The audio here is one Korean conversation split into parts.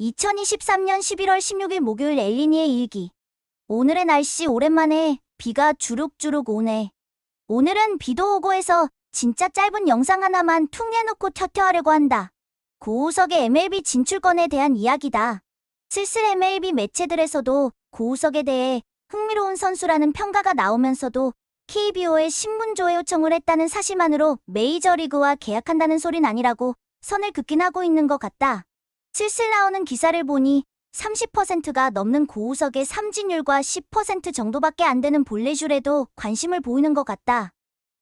2023년 11월 16일 목요일 엘리니의 일기. 오늘의 날씨 오랜만에 비가 주룩주룩 오네. 오늘은 비도 오고 해서 진짜 짧은 영상 하나만 툭 내놓고 튀어하려고 한다. 고우석의 MLB 진출권에 대한 이야기다. 슬슬 MLB 매체들에서도 고우석에 대해 흥미로운 선수라는 평가가 나오면서도 KBO에 신분 조회 요청을 했다는 사실만으로 메이저리그와 계약한다는 소린 아니라고 선을 긋긴 하고 있는 것 같다. 슬슬 나오는 기사를 보니 30%가 넘는 고우석의 삼진율과 10% 정도밖에 안 되는 볼넷률에도 관심을 보이는 것 같다.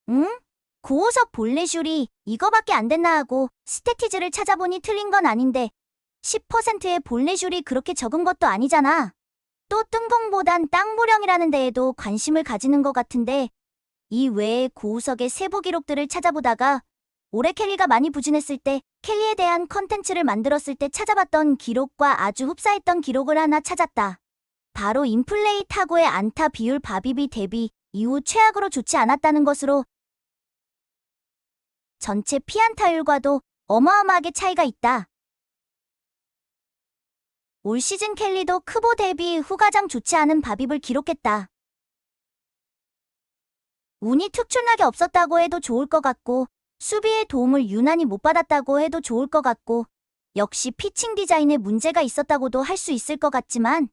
응? 고우석 볼넷률이 이거밖에 안 됐나 하고 스태티즈를 찾아보니 틀린 건 아닌데 10%의 볼넷률이 그렇게 적은 것도 아니잖아. 또 뜬공보단 땅보령이라는 데에도 관심을 가지는 것 같은데 이 외에 고우석의 세부 기록들을 찾아보다가 올해 켈리가 많이 부진했을 때 켈리에 대한 컨텐츠를 만들었을 때 찾아봤던 기록과 아주 흡사했던 기록을 하나 찾았다. 바로 인플레이 타구의 안타 비율 바비비 대비 이후 최악으로 좋지 않았다는 것으로 전체 피안타율과도 어마어마하게 차이가 있다. 올 시즌 켈리도 크보 대비 후 가장 좋지 않은 바빕을 기록했다. 운이 특출나게 없었다고 해도 좋을 것 같고 수비의 도움을 유난히 못 받았다고 해도 좋을 것 같고 역시 피칭 디자인에 문제가 있었다고도 할 수 있을 것 같지만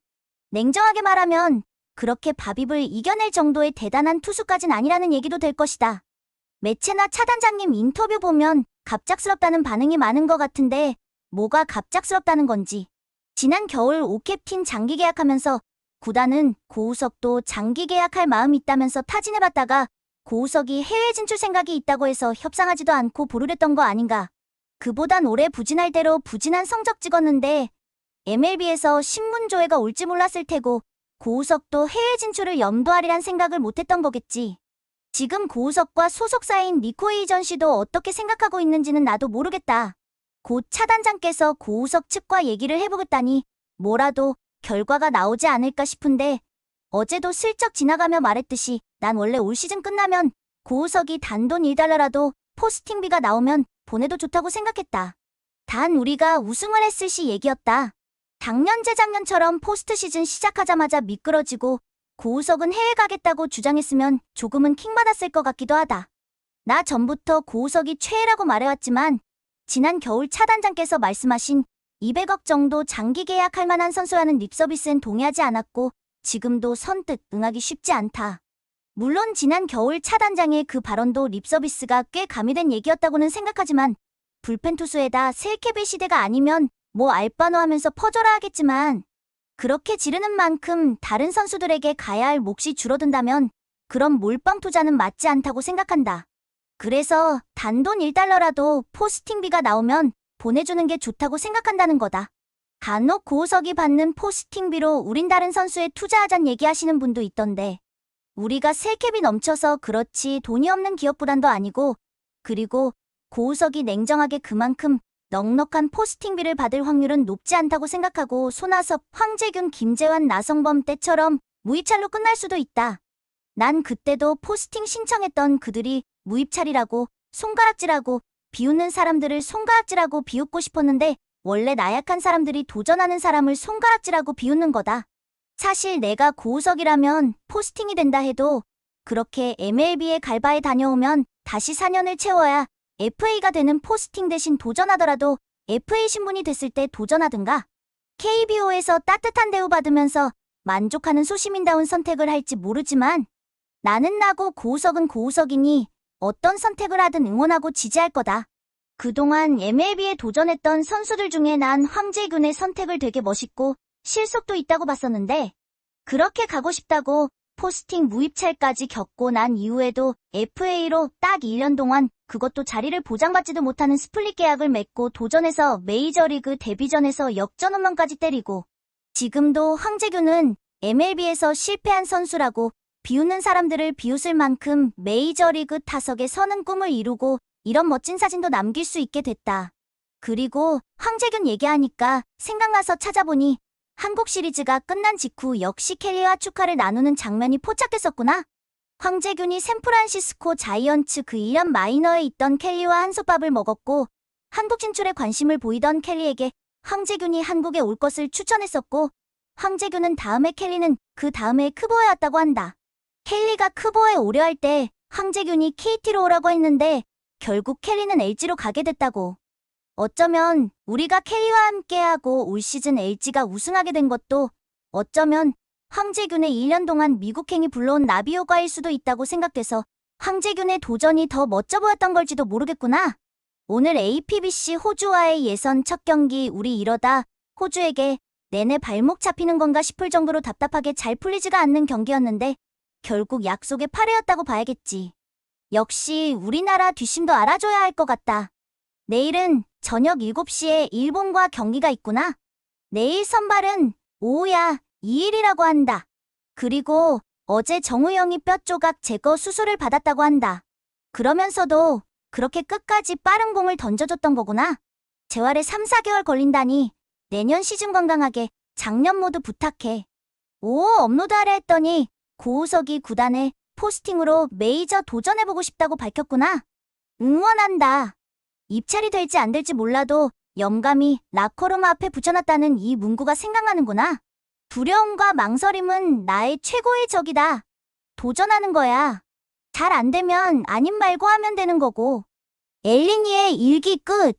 냉정하게 말하면 그렇게 바빕을 이겨낼 정도의 대단한 투수까진 아니라는 얘기도 될 것이다. 매체나 차단장님 인터뷰 보면 갑작스럽다는 반응이 많은 것 같은데 뭐가 갑작스럽다는 건지. 지난 겨울 오캡틴 장기 계약하면서 구단은 고우석도 장기 계약할 마음이 있다면서 타진해봤다가 고우석이 해외 진출 생각이 있다고 해서 협상하지도 않고 보류했던 거 아닌가. 그보단 올해 부진할 대로 부진한 성적 찍었는데 MLB에서 신문 조회가 올지 몰랐을 테고 고우석도 해외 진출을 염두하리란 생각을 못했던 거겠지. 지금 고우석과 소속사인 니코 에이전시도 어떻게 생각하고 있는지는 나도 모르겠다. 곧 차단장께서 고우석 측과 얘기를 해보겠다니 뭐라도 결과가 나오지 않을까 싶은데 어제도 슬쩍 지나가며 말했듯이 난 원래 올 시즌 끝나면 고우석이 단돈 1달러라도 포스팅비가 나오면 보내도 좋다고 생각했다. 단 우리가 우승을 했을 시 얘기였다. 작년 재작년처럼 포스트 시즌 시작하자마자 미끄러지고 고우석은 해외 가겠다고 주장했으면 조금은 킹받았을 것 같기도 하다. 나 전부터 고우석이 최애라고 말해왔지만 지난 겨울 차단장께서 말씀하신 200억 정도 장기 계약할 만한 선수라는 립서비스엔 동의하지 않았고 지금도 선뜻 응하기 쉽지 않다. 물론 지난 겨울 차단장의 그 발언도 립서비스가 꽤 가미된 얘기였다고는 생각하지만 불펜 투수에다 셀케빌 시대가 아니면 뭐 알바노 하면서 퍼져라 하겠지만 그렇게 지르는 만큼 다른 선수들에게 가야 할 몫이 줄어든다면 그런 몰빵 투자는 맞지 않다고 생각한다. 그래서 단돈 1달러라도 포스팅비가 나오면 보내주는 게 좋다고 생각한다는 거다. 간혹 고우석이 받는 포스팅비로 우린 다른 선수에 투자하잔 얘기하시는 분도 있던데 우리가 셀캡이 넘쳐서 그렇지 돈이 없는 기업보단도 아니고 그리고 고우석이 냉정하게 그만큼 넉넉한 포스팅비를 받을 확률은 높지 않다고 생각하고 손아섭, 황재균, 김재환, 나성범 때처럼 무입찰로 끝날 수도 있다. 난 그때도 포스팅 신청했던 그들이 무입찰이라고 손가락질하고 비웃는 사람들을 손가락질하고 비웃고 싶었는데 원래 나약한 사람들이 도전하는 사람을 손가락질하고 비웃는 거다. 사실 내가 고우석이라면 포스팅이 된다 해도 그렇게 MLB에 갈바에 다녀오면 다시 4년을 채워야 FA가 되는 포스팅 대신 도전하더라도 FA 신분이 됐을 때 도전하든가 KBO에서 따뜻한 대우 받으면서 만족하는 소시민다운 선택을 할지 모르지만 나는 나고 고우석은 고우석이니 어떤 선택을 하든 응원하고 지지할 거다. 그동안 MLB에 도전했던 선수들 중에 난 황재균의 선택을 되게 멋있고 실속도 있다고 봤었는데 그렇게 가고 싶다고 포스팅 무입찰까지 겪고 난 이후에도 FA로 딱 1년 동안 그것도 자리를 보장받지도 못하는 스플릿 계약을 맺고 도전해서 메이저리그 데뷔전에서 역전 홈런까지 때리고 지금도 황재균은 MLB에서 실패한 선수라고 비웃는 사람들을 비웃을 만큼 메이저리그 타석에 서는 꿈을 이루고 이런 멋진 사진도 남길 수 있게 됐다. 그리고 황재균 얘기하니까 생각나서 찾아보니 한국 시리즈가 끝난 직후 역시 켈리와 축하를 나누는 장면이 포착됐었구나. 황재균이 샌프란시스코 자이언츠 그 1년 마이너에 있던 켈리와 한솥밥을 먹었고 한국 진출에 관심을 보이던 켈리에게 황재균이 한국에 올 것을 추천했었고, 황재균은 다음에 켈리는 그 다음에 크보에 왔다고 한다. 켈리가 크보에 오려 할 때 황재균이 KT로 오라고 했는데 결국 켈리는 LG로 가게 됐다고. 어쩌면 우리가 켈리와 함께하고 올 시즌 LG가 우승하게 된 것도 어쩌면 황재균의 1년 동안 미국행이 불러온 나비 효과일 수도 있다고 생각돼서 황재균의 도전이 더 멋져 보였던 걸지도 모르겠구나. 오늘 APBC 호주와의 예선 첫 경기 우리 이러다 호주에게 내내 발목 잡히는 건가 싶을 정도로 답답하게 잘 풀리지가 않는 경기였는데 결국 약속의 8회였다고 봐야겠지. 역시 우리나라 뒷심도 알아줘야 할 것 같다. 내일은 저녁 7시에 일본과 경기가 있구나. 내일 선발은 오후야 2일이라고 한다. 그리고 어제 정우영이 뼈 조각 제거 수술을 받았다고 한다. 그러면서도 그렇게 끝까지 빠른 공을 던져줬던 거구나. 재활에 3, 4개월 걸린다니 내년 시즌 건강하게 작년 모두 부탁해. 오, 업로드하려 했더니 고우석이 구단에 포스팅으로 메이저 도전해보고 싶다고 밝혔구나. 응원한다. 입찰이 될지 안 될지 몰라도 영감이 라커룸 앞에 붙여놨다는 이 문구가 생각나는구나. 두려움과 망설임은 나의 최고의 적이다. 도전하는 거야. 잘 안 되면 아님 말고 하면 되는 거고. 엘리니의 일기 끝.